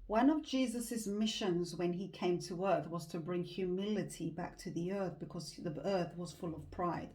One of Jesus's missions when he came to earth was to bring humility back to the earth, because the earth was full of pride.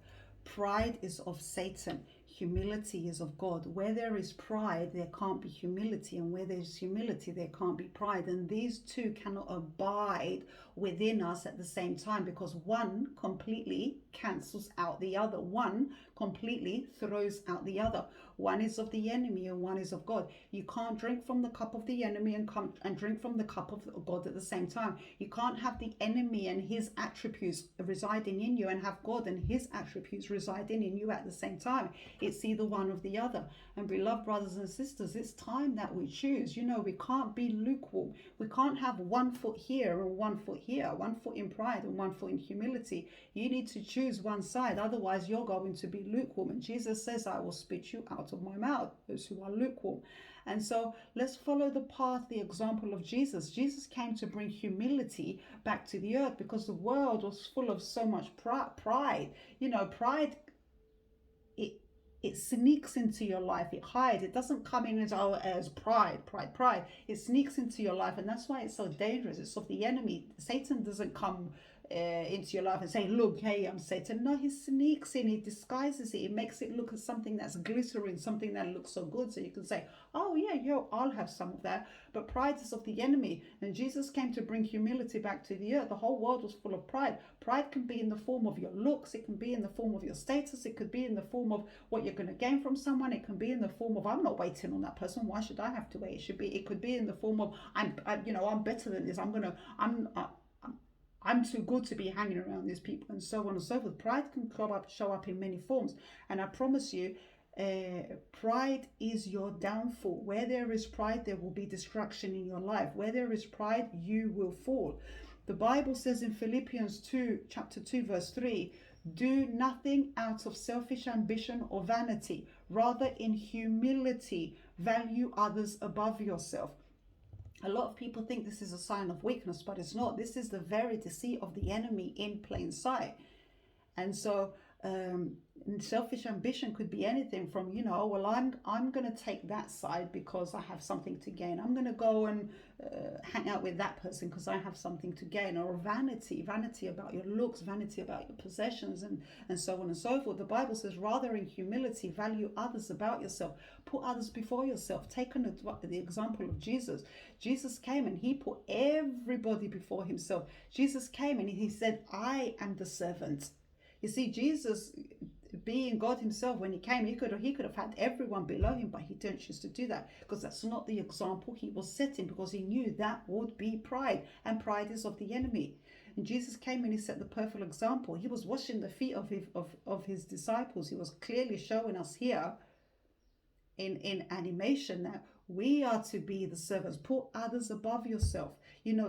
Pride is of Satan. Humility is of God. Where there is pride, there can't be humility. And where there's humility, there can't be pride. And these two cannot abide within us at the same time, because one completely cancels out the other. One completely throws out the other. One is of the enemy and one is of God. You can't drink from the cup of the enemy and come and drink from the cup of God at the same time. You can't have the enemy and his attributes residing in you and have God and his attributes residing in you at the same time. It's either one or the other. And beloved brothers and sisters, it's time that we choose. We can't be lukewarm. We can't have 1 foot here and 1 foot here, 1 foot in pride and 1 foot in humility. You need to choose one side, otherwise you're going to be lukewarm. And Jesus says, I will spit you out of my mouth, those who are lukewarm. And so let's follow the path, the example of Jesus. Jesus came to bring humility back to the earth, because the world was full of so much pride. Pride, it sneaks into your life. It hides. It doesn't come in as pride. It sneaks into your life, and that's why it's so dangerous. It's of the enemy. Satan doesn't come into your life and say, look, hey, I'm Satan. No, he sneaks in, he disguises it, he makes it look as something that's glittering, something that looks so good, so you can say, oh yeah, I'll have some of that. But pride is of the enemy, and Jesus came to bring humility back to the earth. The whole world was full of pride. Pride can be in the form of your looks, it can be in the form of your status, it could be in the form of what you're going to gain from someone, it can be in the form of, I'm not waiting on that person, why should I have to wait? It could be in the form of, I'm better than this, I'm too good to be hanging around these people, and so on and so forth. Pride can show up in many forms. And I promise you, pride is your downfall. Where there is pride, there will be destruction in your life. Where there is pride, you will fall. The Bible says in Philippians 2, chapter 2, verse 3, do nothing out of selfish ambition or vanity. Rather, in humility, value others above yourself. A lot of people think this is a sign of weakness, but it's not. This is the very deceit of the enemy in plain sight. And so selfish ambition could be anything from, well, I'm going to take that side because I have something to gain. I'm going to go and hang out with that person because I have something to gain. Or vanity about your looks, vanity about your possessions, and so on and so forth. The Bible says, rather in humility, value others about yourself. Put others before yourself. Take the example of Jesus. Jesus came and he put everybody before himself. Jesus came and he said, I am the servant. You see, Jesus, being God himself, when he came, he could have had everyone below him, but he didn't choose to do that, because that's not the example he was setting, because he knew that would be pride, and pride is of the enemy. And Jesus came and he set the perfect example. He was washing the feet of his disciples. He was clearly showing us here in animation that we are to be the servants. Put others above yourself.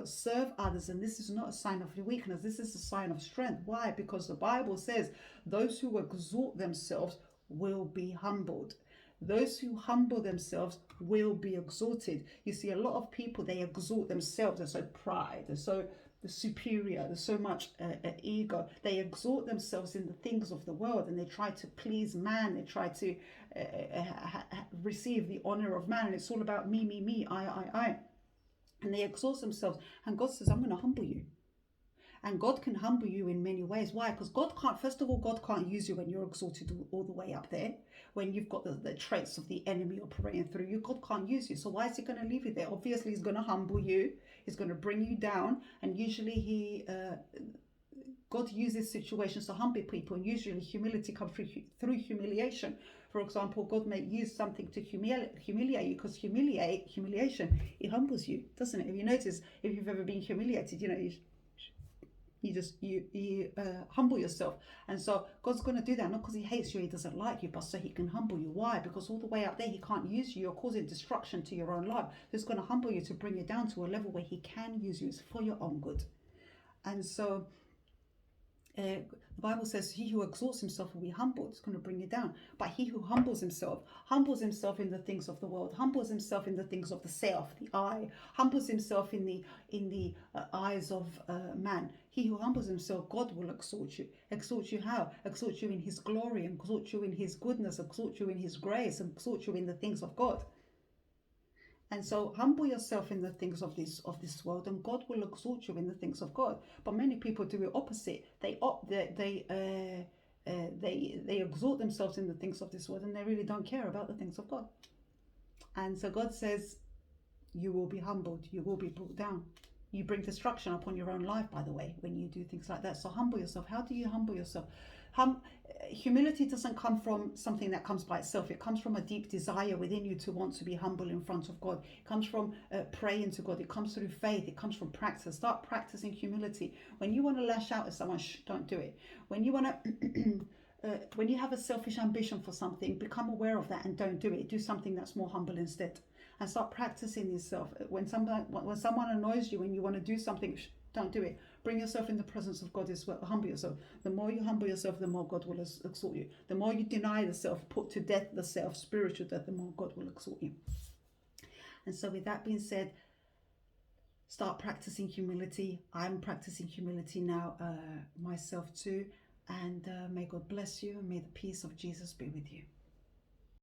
Serve others. And this is not a sign of weakness. This is a sign of strength. Why? Because the Bible says those who exalt themselves will be humbled. Those who humble themselves will be exalted. You see, a lot of people, they exalt themselves. They're so pride. They're so superior. There's so much ego. They exalt themselves in the things of the world, and they try to please man. They try to receive the honor of man. And it's all about me, I. And they exalt themselves. And God says, I'm going to humble you. And God can humble you in many ways. Why? Because God can't use you when you're exalted all the way up there, when you've got the traits of the enemy operating through you. God can't use you. So why is he going to leave you there? Obviously, he's going to humble you. He's going to bring you down. And usually God uses situations to humble people. And usually humility comes through humiliation. For example, God may use something to humiliate you, because humiliation, it humbles you, doesn't it? If you notice, if you've ever been humiliated, you humble yourself. And so God's going to do that, not because he hates you, he doesn't like you, but so he can humble you. Why? Because all the way up there, he can't use you. You're causing destruction to your own life. So he's going to humble you to bring you down to a level where he can use you. It's for your own good. And so the Bible says he who exalts himself will be humbled. It's going to bring you down. But he who humbles himself in the things of the world, humbles himself in the things of the self, the I, humbles himself in the eyes of man. He who humbles himself, God will exalt you. Exalt you how? Exalt you in his glory, exalt you in his goodness, exalt you in his grace, exalt you in the things of God. And so humble yourself in the things of this world, and God will exalt you in the things of God. But many people do it opposite. They exalt themselves in the things of this world, and they really don't care about the things of God. And so God says, you will be humbled, you will be brought down. You bring destruction upon your own life, by the way, when you do things like that. So humble yourself. How do you humble yourself? Humility doesn't come from something that comes by itself. It comes from a deep desire within you to want to be humble in front of God. It comes from praying to God. It comes through faith. It comes from practice. Start practicing humility. When you want to lash out at someone, don't do it. When you want to when you have a selfish ambition for something, become aware of that and don't do it. Do something that's more humble instead. And start practicing yourself. When someone annoys you and you want to do something, don't do it. Bring yourself in the presence of God as well. Humble yourself. The more you humble yourself, the more God will exalt you. The more you deny the self, put to death the self, spiritual death, the more God will exalt you. And so with that being said, start practicing humility. I'm practicing humility now myself too. And may God bless you, and may the peace of Jesus be with you.